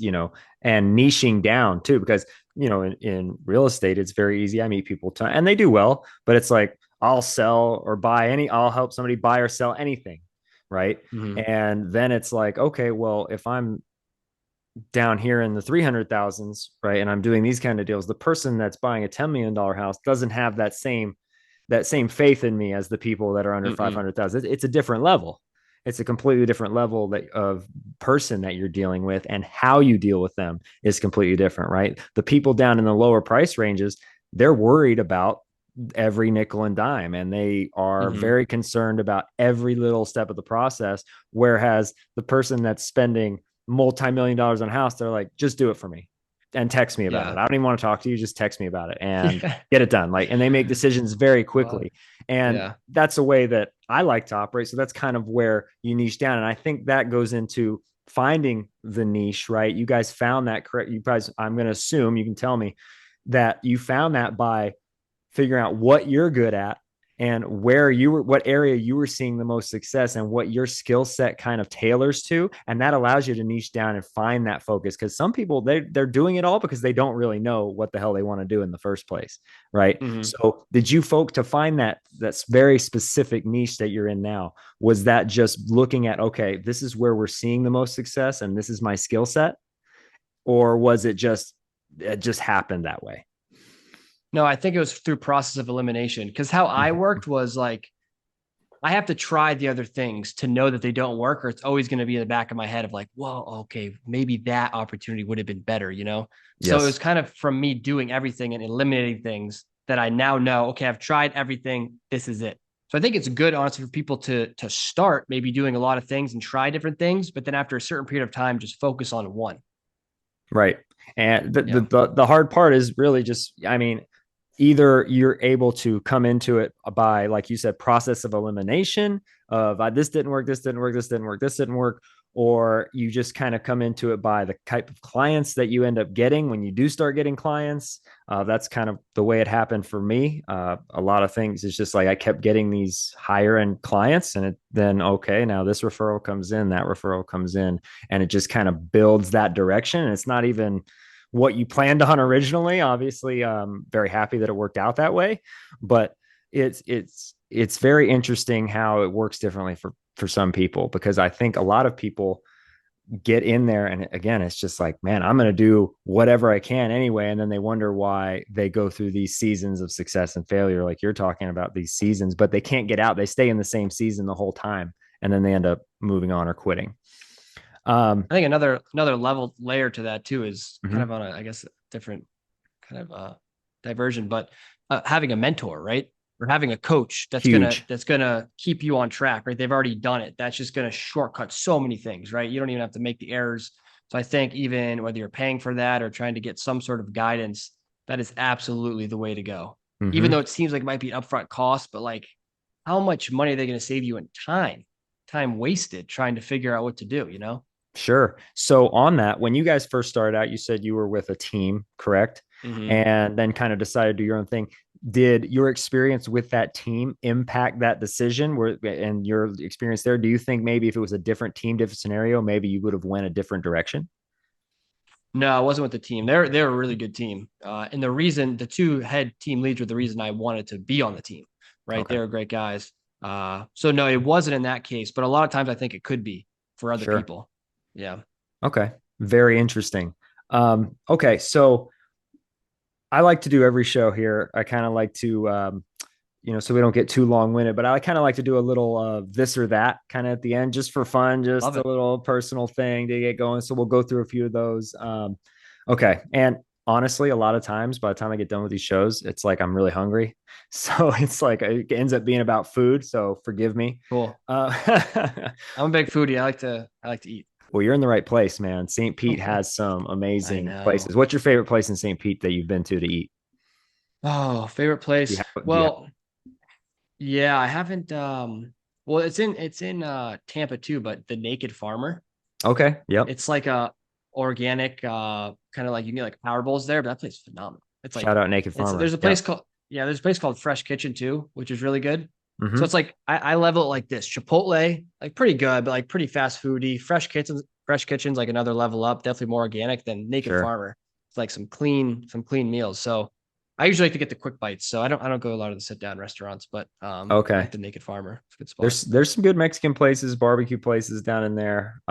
and niching down too, because, in real estate, it's very easy. I meet people and they do well, but it's like, I'll sell or buy I'll help somebody buy or sell anything. Right. Mm-hmm. And then it's like, okay, well, if I'm down here in the 300,000s, right, and I'm doing these kind of deals, the person that's buying a $10 million house doesn't have that same faith in me as the people that are under Mm-mm. 500,000. It's a different level. It's a completely different level of person that you're dealing with, and how you deal with them is completely different, right? The people down in the lower price ranges, they're worried about every nickel and dime, and they are Mm-hmm. very concerned about every little step of the process. Whereas the person that's spending multi-million dollars on a house, they're like, just do it for me and text me about it. Yeah. I don't even want to talk to you. Just text me about it and Yeah. get it done. Like, and they make decisions very Well, quickly. And yeah. that's a way that I like to operate. So that's kind of where you niche down. And I think that goes into finding the niche, right? You guys found that correct. You guys, I'm going to assume you can tell me that you found that by figuring out what you're good at and what area you were seeing the most success and what your skill set kind of tailors to. And that allows you to niche down and find that focus. Cause some people, they're doing it all because they don't really know what the hell they want to do in the first place. Right. Mm-hmm. So did you folk to find that's very specific niche that you're in now? Was that just looking at, okay, this is where we're seeing the most success and this is my skill set? Or was it just happened that way? No, I think it was through process of elimination because how I Mm-hmm. worked was like I have to try the other things to know that they don't work, or it's always going to be in the back of my head of like, well, okay, maybe that opportunity would have been better, you know? So it was Yes. kind of from me doing everything and eliminating things that I now know, okay, I've tried everything. This is it. So I think it's good, honestly, for people to start maybe doing a lot of things and try different things, but then after a certain period of time, just focus on one. Right. And the, the Yeah. the the hard part is really just, I mean, either you're able to come into it by, like you said, process of elimination of this didn't work, this didn't work, this didn't work, this didn't work, or you just kind of come into it by the type of clients that you end up getting when you do start getting clients. That's kind of the way it happened for me. A lot of things, it's just like I kept getting these higher end clients, and then, okay, now this referral comes in, that referral comes in, and it just kind of builds that direction. And it's not even what you planned on originally. Obviously, very happy that it worked out that way, but it's very interesting how it works differently for some people, because I think a lot of people get in there and again, it's just like, man, I'm going to do whatever I can anyway, and then they wonder why they go through these seasons of success and failure, like you're talking about, these seasons, but they can't get out. They stay in the same season the whole time, and then they end up moving on or quitting. um I think another level layer to that too is kind mhm. of on a, I guess, a different kind of diversion, but having a mentor, right? Or having a coach Huge. that's gonna keep you on track, right? They've already done it. That's just gonna shortcut so many things, right? You don't even have to make the errors. So I think even whether you're paying for that or trying to get some sort of guidance, that is absolutely the way to go. Even Hmm. though it seems like it might be an upfront cost, but like how much money are they going to save you in time wasted trying to figure out what to do, you know? Sure. So on that, when you guys first started out, you said you were with a team, correct? Mm-hmm. And then kind of decided to do your own thing. Did your experience with that team impact that decision? Where and your experience there? Do you think maybe if it was a different team, different scenario, maybe you would have went a different direction? No, I wasn't with the team. They're a really good team. And the reason the two head team leads were the reason I wanted to be on the team, right? Okay. They were great guys. So no, it wasn't in that case, but a lot of times I think it could be for other Sure. people. Yeah. Okay. Very interesting. Okay. So I like to do every show here. I kind of like to so we don't get too long winded, but I kind of like to do a little this or that kind of at the end, just for fun, just Love a it. little personal thing to get going. So we'll go through a few of those. Okay. And honestly, a lot of times by the time I get done with these shows, it's like I'm really hungry. So it's like it ends up being about food. So forgive me. Cool. Uh, I'm a big foodie. I like to eat. well, you're in the right place, man. St. Pete has some I amazing know. places. What's your favorite place in St. Pete that you've been to eat? Oh, favorite place. Do you have Well, yeah, I haven't well it's in Tampa too, but the Naked Farmer. Okay. Yep. It's like a organic, kind of like you can get like power bowls there, but that place is phenomenal. It's like Shout out Naked it's Farmer. there's a place Yep. called yeah, there's a place called Fresh Kitchen too, which is really good. So Hmm. it's like I level it like this: Chipotle, like pretty good, but like pretty fast foody. Fresh Kitchen's like another level up, definitely more organic than Naked Sure. Farmer. It's like some clean meals. So I usually like to get the quick bites. So I don't go a lot of the sit down restaurants, but I Okay. like the Naked Farmer. It's a good spot. There's some good Mexican places, barbecue places down in there.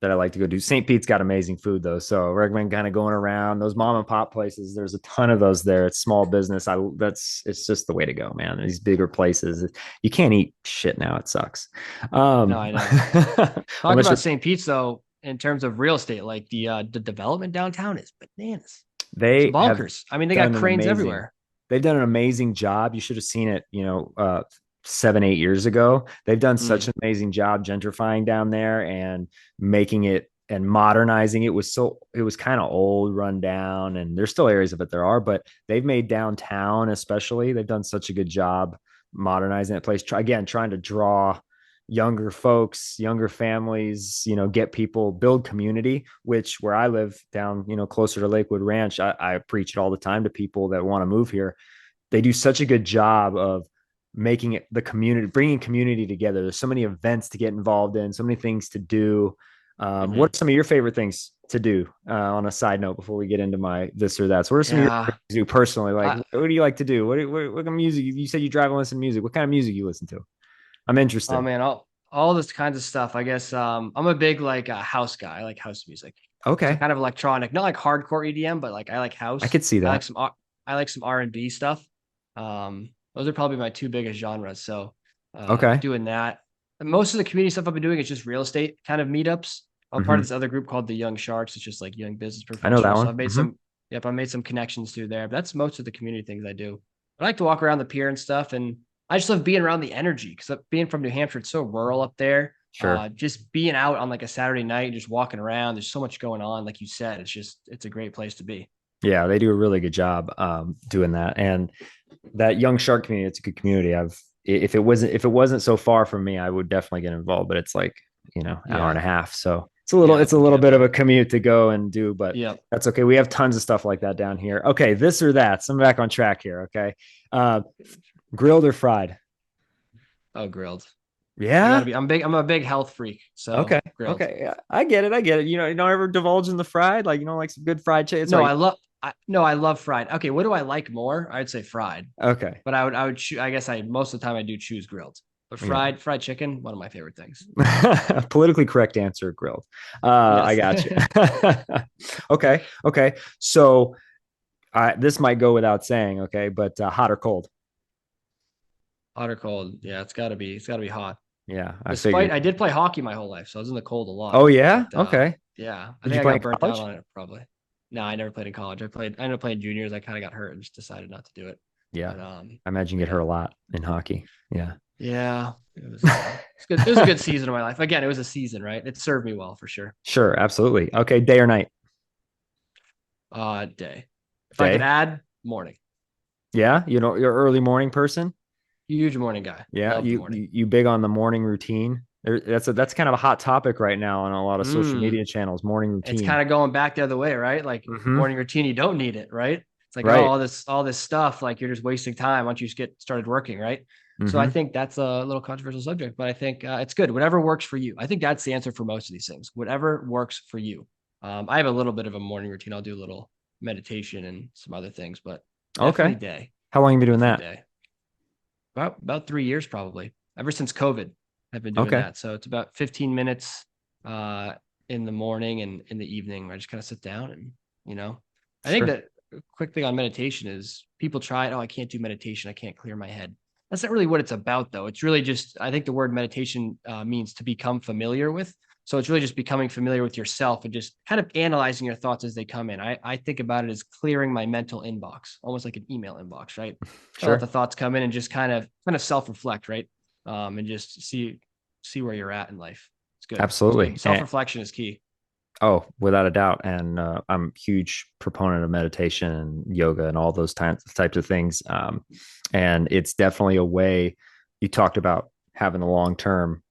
That I like to go do. St. Pete's got amazing food though, so I recommend kind of going around those mom and pop places. There's a ton of those there. It's small business. It's just the way to go, man. These bigger places, you can't eat shit now. It sucks. No, I know. Talking Unless about you're St. Pete's though, in terms of real estate, like the development downtown is bananas. It's they have bonkers. I mean, they got done an cranes amazing everywhere. they've done an amazing job. You should have seen it, 7, 8 years ago. They've done such Mm, an amazing job gentrifying down there and making it and modernizing it. It was kind of old, run down, and there's still areas of it there are, but they've made downtown, especially, they've done such a good job modernizing that place. Again, trying to draw younger folks, younger families, get people, build community, which where I live down, closer to Lakewood Ranch, I preach it all the time to people that want to move here. They do such a good job of making it the community, bringing community together. There's so many events to get involved in, so many things to do. hmm What are some of your favorite things to do, on a side note before we get into my this or that? So what are some of your Yeah. favorite things to do personally? Like, I, what do you like to do? What kind of music? You said you drive and listen to music. What kind of music you listen to? I'm oh interested. man, all this kinds of stuff. I guess I'm a big like house guy. I like house music. So Okay. kind of electronic, not like hardcore EDM, but like I like I house. could see I like that. some I like some R&B stuff. Those are probably my two biggest genres. So Okay. doing that. And most of the community stuff I've been doing is just real estate kind of meetups. I'm part of Hmm. this other group called the Young Sharks. It's just like young business I know that professionals. So one. I've made Hmm. some, yep, I made some connections through there. But that's most of the community things I do. I like to walk around the pier and stuff, and I just love being around the energy because being from New Hampshire, it's so rural up there. Sure. Just being out on like a Saturday night, just walking around. There's so much going on. Like you said, it's a great place to be. Yeah, they do a really good job doing that. And that young shark community, it's a good community. If it wasn't so far from me, I would definitely get involved. But it's like, hour and Yeah. a half. So it's Yep. a little Yep. bit of a commute to go and do, but Yep. that's okay. We have tons of stuff like that down here. Okay, this or that. So I'm back on track here. Okay. Uh grilled or fried? Oh, grilled. I Yeah. gotta be. I'm a big health freak, so Okay. grilled. Okay. Yeah, I get it. I get it. You don't ever divulge in the fried, like like some good fried chicken. No, Sorry. I love fried. Okay, what do I like more? I'd say fried, Okay. but I would choose. I guess I most of the time I do choose grilled, but Yeah. fried chicken, one of my favorite things. Politically correct answer, grilled. I Yes, got you. Okay. Okay. So this might go without saying, okay, but hot or cold? hot or cold. Yeah, it's gotta be hot. Yeah, I Despite figured. I did play hockey my whole life, so I was in the cold a lot. Oh yeah. But Okay. yeah, I Did you think I play got in burnt out college? on it probably. No, I never played in college. I ended up playing juniors. I kind of got hurt and just decided not to do it. Yeah, But I imagine you but get hurt yeah, a lot in hockey. Yeah. Yeah, it's good. It was a good season of my life. Again, it was a season, right? It served me well for sure. Sure, absolutely. Okay, day or night? Day. If I could Day. add, morning. Yeah, you're an early morning person. Huge morning guy. Yeah, Love the you morning. you, you big on the morning routine. That's kind of a hot topic right now on a lot of social Mm. media channels. Morning It's routine. kind of going back the other way, right? Like Hmm. morning routine, you don't need it, right? It's like, oh, Right. all this stuff, like you're just wasting time once you just get started working, right? So I Hmm. think that's a little controversial subject, but I think it's good. Whatever works for you. I think that's the answer for most of these things. Whatever works for you. I have a little bit of a morning routine. I'll do a little meditation and some other things, but definitely Okay. day. How long you been doing Definitely that? day. About 3 years probably. Ever since COVID, I've been doing Okay. that. So it's about 15 minutes uh in the morning and in the evening where I just kind of sit down and you know. I think Sure. that quick thing on meditation is people try it. Oh, I can't do meditation. I can't clear my head. That's not really what it's about, though. It's really just, I think the word meditation means to become familiar with. So it's really just becoming familiar with yourself and just kind of analyzing your thoughts as they come in. I think about it as clearing my mental inbox, almost like an email inbox, right? Kind of let the Sure. thoughts come in and just kind of self-reflect, right? And just see where you're at in life. It's good. It's Absolutely. good. Self-reflection is key. Oh, without a doubt. And I'm a huge proponent of meditation and yoga and all those types of things. And it's definitely a way you talked about having the long term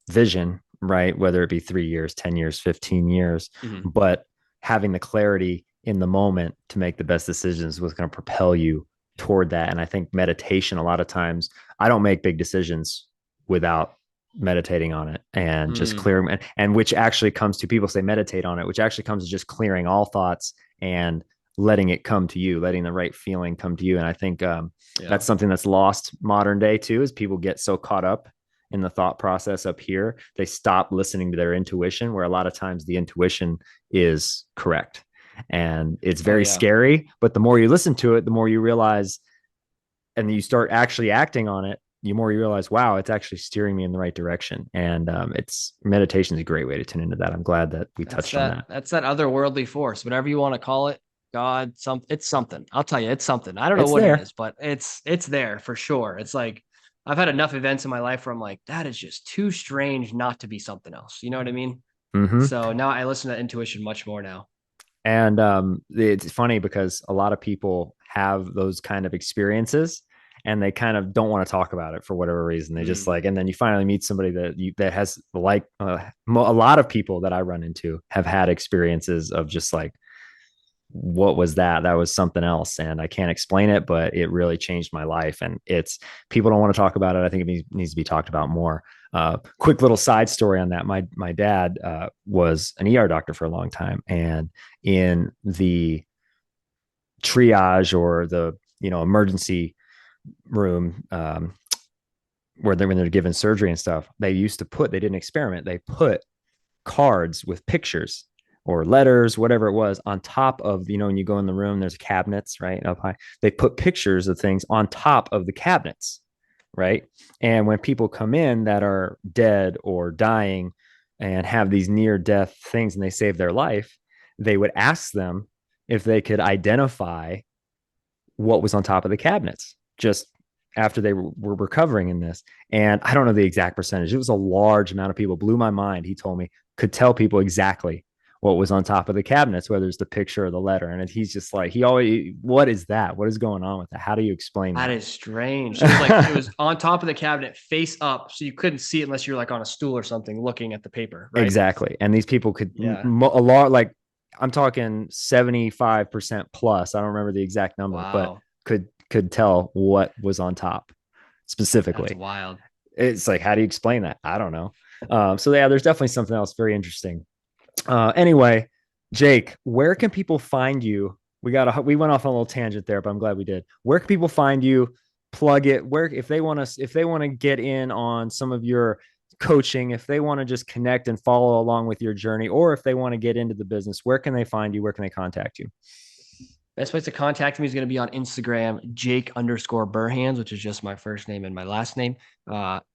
vision, right? Whether it be 3 years, 10 years, 15 years, Mhm. but having the clarity in the moment to make the best decisions was going to propel you toward that. And I think meditation, a lot of times, I don't make big decisions without meditating on it and just Mm. clearing, and which actually comes to, people say meditate on it, which actually comes to just clearing all thoughts and letting it come to you, letting the right feeling come to you. And I think that's Yeah. something that's lost modern day too, is people get so caught up in the thought process up here, they stop listening to their intuition, where a lot of times the intuition is correct. And it's Oh very yeah. scary, but the more you listen to it, the more you realize, and you start actually acting on it, the more you realize, wow, it's actually steering me in the right direction. And it's meditation is a great way to tune into that. I'm glad that we touched on that. That's that otherworldly force, whatever you want to call it. God, it's something. I'll tell you, it's something. I don't know It's what it there. is, but it's there for sure. It's like I've had enough events in my life where I'm like, that is just too strange not to be something else. You know what I mean? Mm-hmm. So now I listen to intuition much more now. And it's funny because a lot of people have those kind of experiences and they kind of don't want to talk about it for whatever reason. They just Mm. like, and then you finally meet somebody that has like a lot of people that I run into have had experiences of just like, what was that? That was something else. And I can't explain it, but it really changed my life. And it's, people don't want to talk about it. I think it needs to be talked about more. Quick little side story on that. My dad was an ER doctor for a long time. And in the triage or the, emergency room, when they're given surgery and stuff, they didn't experiment. They put cards with pictures or letters, whatever it was, on top of, when you go in the room, there's cabinets, right? Up high. They put pictures of things on top of the cabinets, right? And when people come in that are dead or dying and have these near death things and they save their life, they would ask them if they could identify what was on top of the cabinets just after they were recovering in this. And I don't know the exact percentage. It was a large amount of people. Blew my mind. He told me could tell people exactly what was on top of the cabinets, whether it's the picture or the letter. And he's just like, he always, what is that? What is going on with that? How do you explain That that? is strange. So it was on top of the cabinet, face up, so you couldn't see it unless you're like on a stool or something looking at the paper, right? Exactly. And these people could Yeah. a lot, like I'm talking 75% plus. I don't remember the exact number, but Wow. could tell what was on top That's specifically. wild. It's like, how do you explain that? I don't know. So yeah, there's definitely something else very interesting. Anyway, Jake, where can people find you? We went off on a little tangent there, but I'm glad we did. Where can people find you? Plug it. Where, if they want to get in on some of your coaching, if they want to just connect and follow along with your journey, or if they want to get into the business, where can they find you? Where can they contact you? Best place to contact me is going to be on Instagram, Jake_Burhans, which is just my first name and my last name.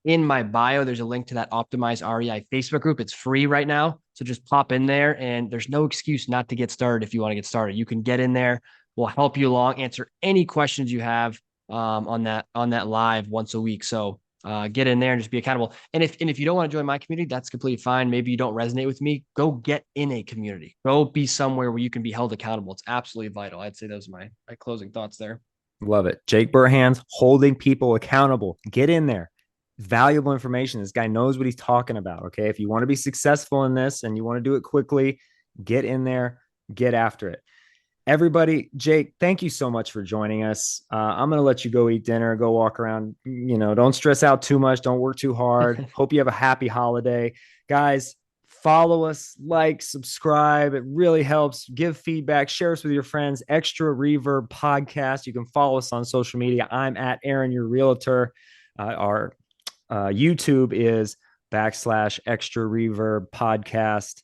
In my bio, there's a link to that Optimize REI Facebook group. It's free right now. So just pop in there, and there's no excuse not to get started if you want to get started. You can get in there. We'll help you along, answer any questions you have on that live once a week. So Get in there and just be accountable. And if you don't want to join my community, that's completely fine. Maybe you don't resonate with me. Go get in a community. Go be somewhere where you can be held accountable. It's absolutely vital. I'd say those are my closing thoughts there. Love it. Jake Burhans, holding people accountable. Get in there. Valuable information. This guy knows what he's talking about. Okay. If you want to be successful in this and you want to do it quickly, get in there, get after it. Everybody, Jake, thank you so much for joining us. I'm going to let you go eat dinner, go walk around. Don't stress out too much. Don't work too hard. Hope you have a happy holiday. Guys, follow us, like, subscribe. It really helps. Give feedback, share us with your friends. Extra Reverb Podcast. You can follow us on social media. I'm at Aaron, your realtor. Our YouTube is /Extra Reverb Podcast.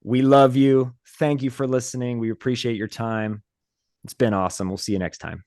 We love you. Thank you for listening. We appreciate your time. It's been awesome. We'll see you next time.